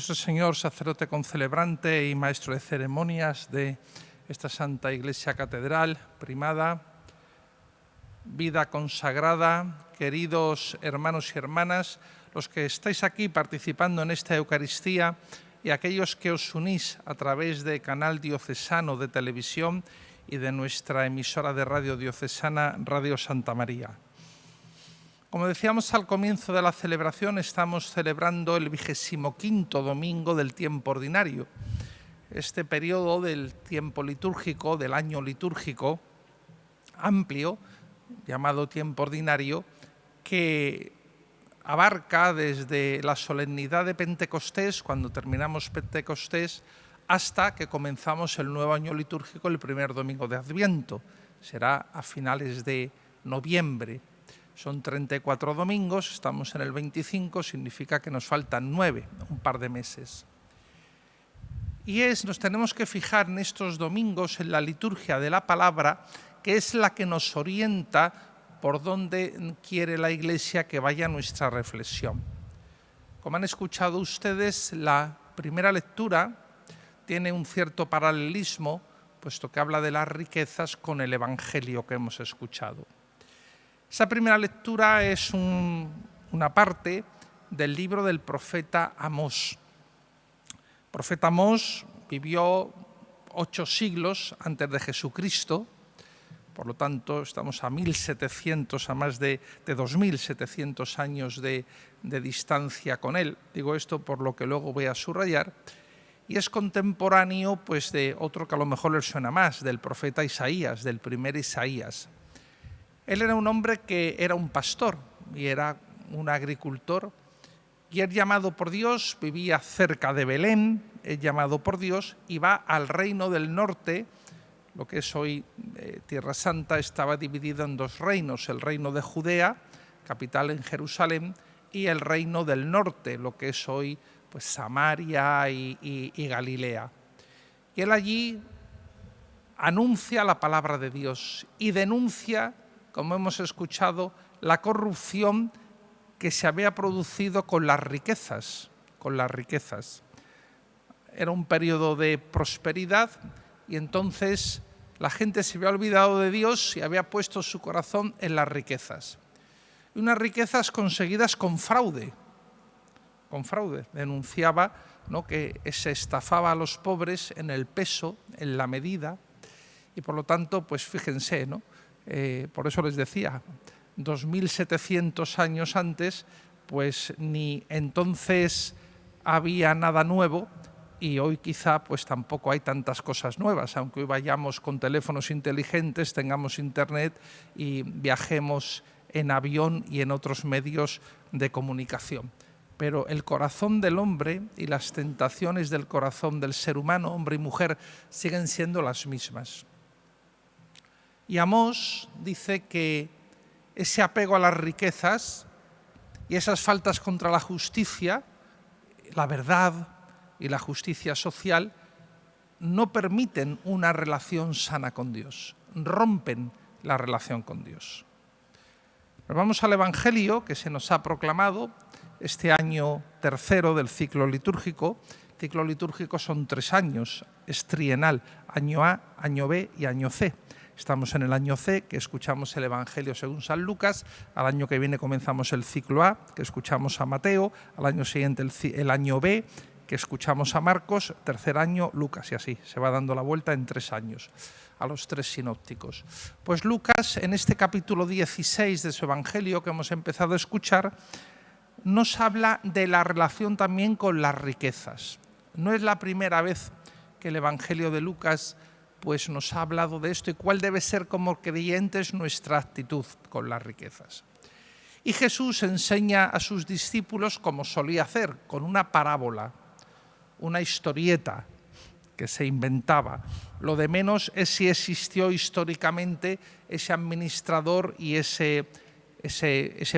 nuestro Señor, sacerdote concelebrante y maestro de ceremonias de esta Santa Iglesia Catedral Primada, vida consagrada, queridos hermanos y hermanas, los que estáis aquí participando en esta Eucaristía y aquellos que os unís a través de Canal Diocesano de Televisión y de nuestra emisora de radio diocesana, Radio Santa María. Como decíamos al comienzo de la celebración, estamos celebrando el 25º domingo del tiempo ordinario. Este periodo del tiempo litúrgico, del año litúrgico amplio, llamado tiempo ordinario, que abarca desde la solemnidad de Pentecostés, cuando terminamos Pentecostés, hasta que comenzamos el nuevo año litúrgico el primer domingo de Adviento. Será a finales de noviembre. Son 34 domingos, estamos en el 25, significa que nos faltan 9, un par de meses. Y nos tenemos que fijar en estos domingos en la liturgia de la palabra, que es la que nos orienta por dónde quiere la Iglesia que vaya nuestra reflexión. Como han escuchado ustedes, la primera lectura tiene un cierto paralelismo, puesto que habla de las riquezas con el Evangelio que hemos escuchado. Esa primera lectura es una parte del libro del profeta Amós. El profeta Amós vivió 8 siglos antes de Jesucristo, por lo tanto estamos a 1700, a más de 2700 años de distancia con él. Digo esto por lo que luego voy a subrayar. Y es contemporáneo pues, de otro que a lo mejor les suena más, del profeta Isaías, del primer Isaías. Él era un hombre que era un pastor y era un agricultor, y es llamado por Dios, vivía cerca de Belén, es llamado por Dios y va al reino del norte. Lo que es hoy Tierra Santa estaba dividido en 2 reinos, el reino de Judea, capital en Jerusalén, y el reino del norte, lo que es hoy pues, Samaria y Galilea. Y él allí anuncia la palabra de Dios y denuncia, como hemos escuchado, la corrupción que se había producido con las riquezas. Era un periodo de prosperidad y entonces la gente se había olvidado de Dios y había puesto su corazón en las riquezas. Y unas riquezas conseguidas con fraude. Denunciaba, ¿no?, que se estafaba a los pobres en el peso, en la medida, y por lo tanto, pues fíjense, ¿no? Por eso les decía, 2700 años antes, pues ni entonces había nada nuevo y hoy quizá pues tampoco hay tantas cosas nuevas, aunque hoy vayamos con teléfonos inteligentes, tengamos internet y viajemos en avión y en otros medios de comunicación. Pero el corazón del hombre y las tentaciones del corazón del ser humano, hombre y mujer, siguen siendo las mismas. Y Amós dice que ese apego a las riquezas y esas faltas contra la justicia, la verdad y la justicia social, no permiten una relación sana con Dios, rompen la relación con Dios. Pero vamos al Evangelio que se nos ha proclamado este año tercero del ciclo litúrgico. El ciclo litúrgico son 3 años, es trienal, año A, año B y año C. Estamos en el año C, que escuchamos el Evangelio según San Lucas. Al año que viene comenzamos el ciclo A, que escuchamos a Mateo. Al año siguiente el año B, que escuchamos a Marcos. Tercer año, Lucas, y así se va dando la vuelta en 3 años a los 3 sinópticos. Pues Lucas, en este capítulo 16 de su Evangelio que hemos empezado a escuchar, nos habla de la relación también con las riquezas. No es la primera vez que el Evangelio de Lucas pues nos ha hablado de esto y cuál debe ser como creyentes nuestra actitud con las riquezas. Y Jesús enseña a sus discípulos, como solía hacer, con una parábola, una historieta que se inventaba. Lo de menos es si existió históricamente ese administrador y ese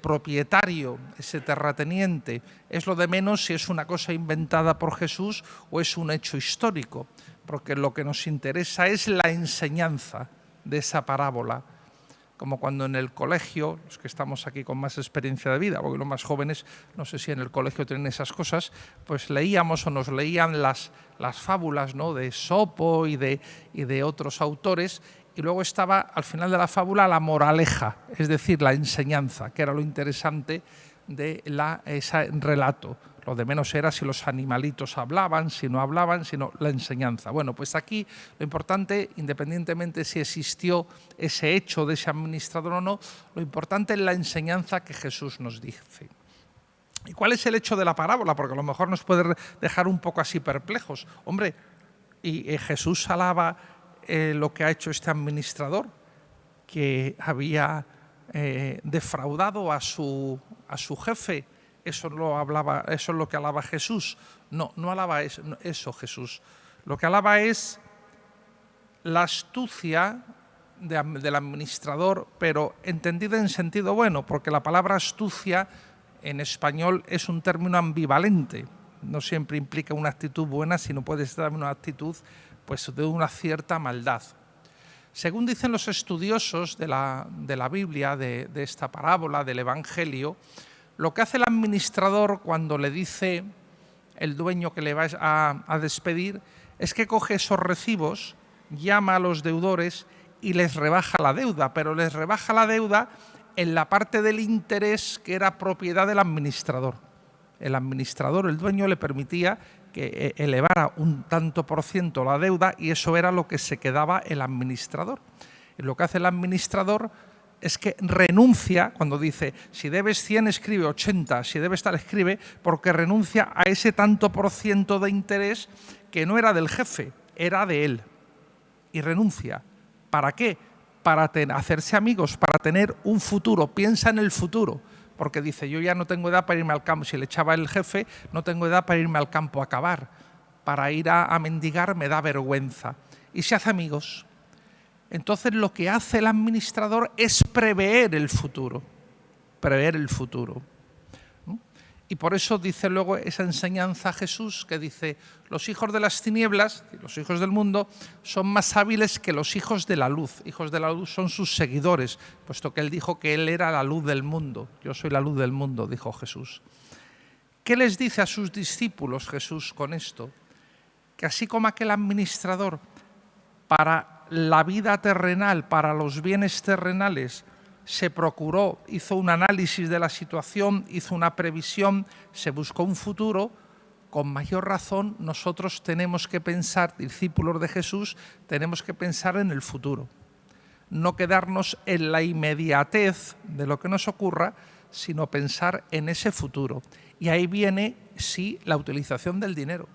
propietario, ese terrateniente. Es lo de menos si es una cosa inventada por Jesús o es un hecho histórico, porque lo que nos interesa es la enseñanza de esa parábola. como cuando en el colegio, los que estamos aquí con más experiencia de vida, porque los más jóvenes, no sé si en el colegio tienen esas cosas, pues leíamos o nos leían las fábulas, ¿no?, de Esopo y de otros autores, y luego estaba al final de la fábula la moraleja, es decir, la enseñanza, que era lo interesante de ese relato. Lo de menos era si los animalitos hablaban, si no hablaban, sino la enseñanza. Bueno, pues aquí lo importante, independientemente si existió ese hecho de ese administrador o no, lo importante es la enseñanza que Jesús nos dice. ¿Y cuál es el hecho de la parábola? Porque a lo mejor nos puede dejar un poco así perplejos. Hombre, y Jesús alaba lo que ha hecho este administrador, que había defraudado a su jefe. Eso es lo que alaba Jesús. No alaba eso Jesús. Lo que alaba es la astucia del administrador, pero entendida en sentido bueno, porque la palabra astucia en español es un término ambivalente. No siempre implica una actitud buena, sino puede ser una actitud pues, de una cierta maldad. Según dicen los estudiosos de la Biblia, de esta parábola, del Evangelio, lo que hace el administrador cuando le dice el dueño que le va a despedir es que coge esos recibos, llama a los deudores y les rebaja la deuda, pero les rebaja la deuda en la parte del interés que era propiedad del administrador. El administrador, el dueño, le permitía que elevara un tanto por ciento la deuda y eso era lo que se quedaba el administrador. Y lo que hace el administrador es que renuncia, cuando dice, si debes 100 escribe 80, si debes tal escribe, porque renuncia a ese tanto por ciento de interés que no era del jefe, era de él. Y renuncia. ¿Para qué? Para hacerse amigos, para tener un futuro. Piensa en el futuro, porque dice, yo ya no tengo edad para irme al campo. Si le echaba el jefe, no tengo edad para irme al campo a cavar. Para ir a mendigar me da vergüenza. Y se hace amigos. Entonces lo que hace el administrador es prever el futuro. Prever el futuro. Y por eso dice luego esa enseñanza a Jesús que dice, los hijos de las tinieblas, los hijos del mundo, son más hábiles que los hijos de la luz. Hijos de la luz son sus seguidores, puesto que él dijo que él era la luz del mundo. Yo soy la luz del mundo, dijo Jesús. ¿Qué les dice a sus discípulos Jesús con esto? Que así como aquel administrador, para la vida terrenal, para los bienes terrenales, se procuró, hizo un análisis de la situación, hizo una previsión, se buscó un futuro, con mayor razón nosotros tenemos que pensar, discípulos de Jesús, tenemos que pensar en el futuro. No quedarnos en la inmediatez de lo que nos ocurra, sino pensar en ese futuro. Y ahí viene, sí, la utilización del dinero.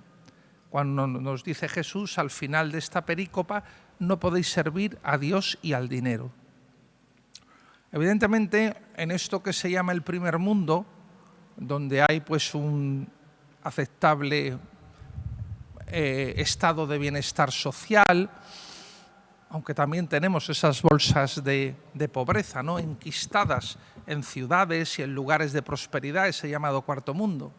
Cuando nos dice Jesús al final de esta perícopa, no podéis servir a Dios y al dinero. Evidentemente, en esto que se llama el primer mundo, donde hay pues un aceptable estado de bienestar social, aunque también tenemos esas bolsas de pobreza, ¿no?, enquistadas en ciudades y en lugares de prosperidad, ese llamado cuarto mundo,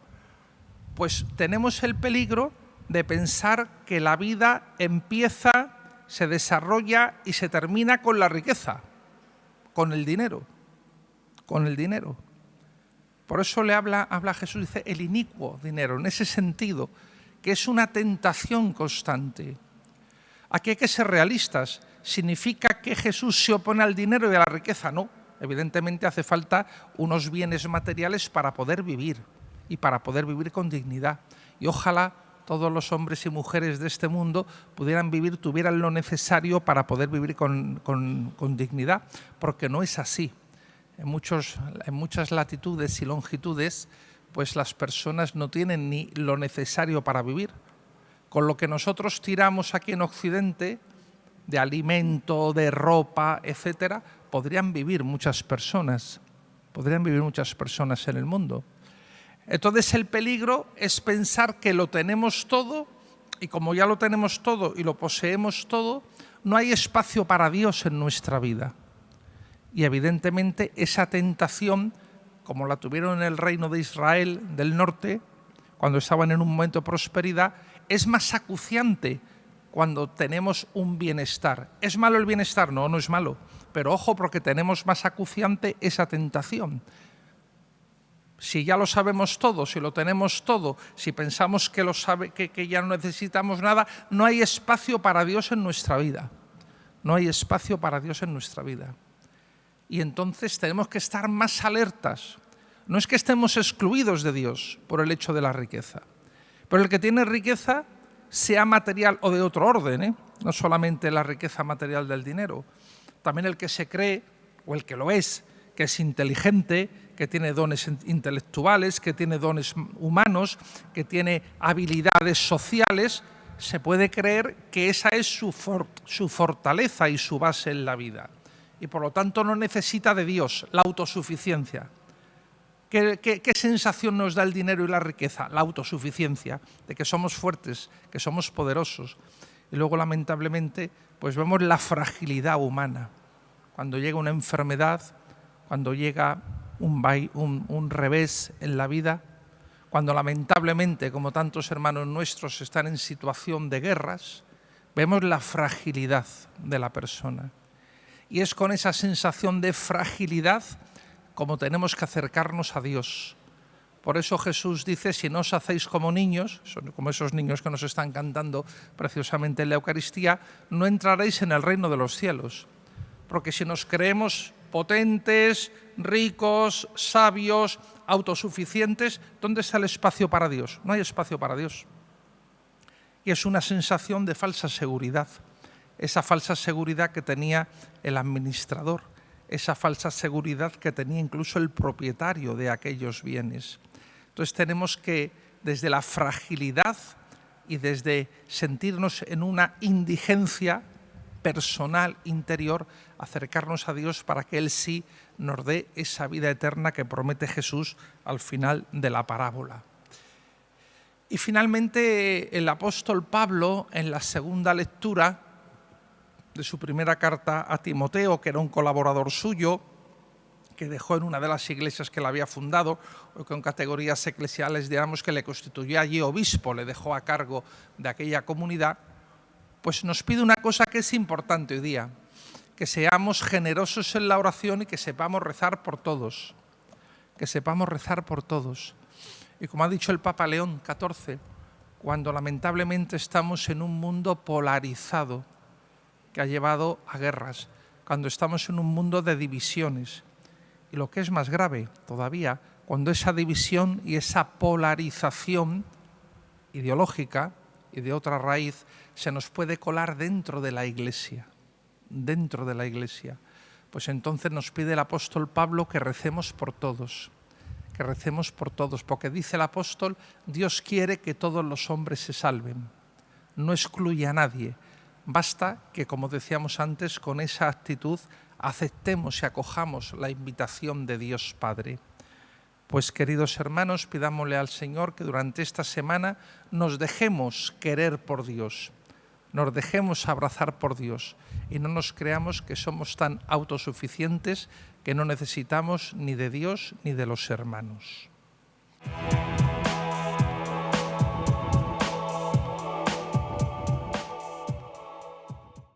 pues tenemos el peligro de pensar que la vida empieza, se desarrolla y se termina con la riqueza. Con el dinero, con el dinero. Por eso le habla Jesús, dice el inicuo dinero, en ese sentido, que es una tentación constante. Aquí hay que ser realistas. ¿Significa que Jesús se opone al dinero y a la riqueza? No. Evidentemente hace falta unos bienes materiales para poder vivir y para poder vivir con dignidad. Y ojalá todos los hombres y mujeres de este mundo pudieran vivir, tuvieran lo necesario para poder vivir con dignidad, porque no es así. En muchas latitudes y longitudes, pues las personas no tienen ni lo necesario para vivir. Con lo que nosotros tiramos aquí en Occidente, de alimento, de ropa, etcétera, podrían vivir muchas personas en el mundo. Entonces el peligro es pensar que lo tenemos todo y como ya lo tenemos todo y lo poseemos todo, no hay espacio para Dios en nuestra vida. Y evidentemente esa tentación, como la tuvieron en el reino de Israel del norte, cuando estaban en un momento de prosperidad, es más acuciante cuando tenemos un bienestar. ¿Es malo el bienestar? No, no es malo, pero ojo, porque tenemos más acuciante esa tentación. Si ya lo sabemos todo, si lo tenemos todo, si pensamos que ya no necesitamos nada, no hay espacio para Dios en nuestra vida. No hay espacio para Dios en nuestra vida. Y entonces tenemos que estar más alertas. No es que estemos excluidos de Dios por el hecho de la riqueza, pero el que tiene riqueza, sea material o de otro orden, no solamente la riqueza material del dinero, también el que se cree, o el que lo es, que es inteligente, que tiene dones intelectuales, que tiene dones humanos, que tiene habilidades sociales, se puede creer que esa es su fortaleza y su base en la vida. Y por lo tanto no necesita de Dios, la autosuficiencia. ¿Qué sensación nos da el dinero y la riqueza? La autosuficiencia, de que somos fuertes, que somos poderosos. Y luego, lamentablemente, pues vemos la fragilidad humana. Cuando llega una enfermedad, cuando llega un revés en la vida, cuando lamentablemente, como tantos hermanos nuestros, están en situación de guerras, vemos la fragilidad de la persona. Y es con esa sensación de fragilidad como tenemos que acercarnos a Dios. Por eso Jesús dice, si no os hacéis como niños, como esos niños que nos están cantando preciosamente en la Eucaristía, no entraréis en el reino de los cielos. Porque si nos creemos potentes, ricos, sabios, autosuficientes, ¿dónde está el espacio para Dios? No hay espacio para Dios. Y es una sensación de falsa seguridad. Esa falsa seguridad que tenía el administrador, esa falsa seguridad que tenía incluso el propietario de aquellos bienes. Entonces tenemos que, desde la fragilidad y desde sentirnos en una indigencia personal, interior, acercarnos a Dios para que Él sí nos dé esa vida eterna que promete Jesús al final de la parábola. Y finalmente el apóstol Pablo, en la segunda lectura de su primera carta a Timoteo, que era un colaborador suyo, que dejó en una de las iglesias que la había fundado, o con categorías eclesiales, digamos, que le constituyó allí obispo, le dejó a cargo de aquella comunidad, pues nos pide una cosa que es importante hoy día, que seamos generosos en la oración y que sepamos rezar por todos, que sepamos rezar por todos. Y como ha dicho el Papa León XIV, cuando lamentablemente estamos en un mundo polarizado, que ha llevado a guerras, cuando estamos en un mundo de divisiones. Y lo que es más grave todavía, cuando esa división y esa polarización ideológica y de otra raíz se nos puede colar dentro de la Iglesia, pues entonces nos pide el apóstol Pablo que recemos por todos, porque dice el apóstol, Dios quiere que todos los hombres se salven, no excluye a nadie. Basta que, como decíamos antes, con esa actitud aceptemos y acojamos la invitación de Dios Padre. Pues, queridos hermanos, pidámosle al Señor que durante esta semana nos dejemos querer por Dios, nos dejemos abrazar por Dios y no nos creamos que somos tan autosuficientes que no necesitamos ni de Dios ni de los hermanos.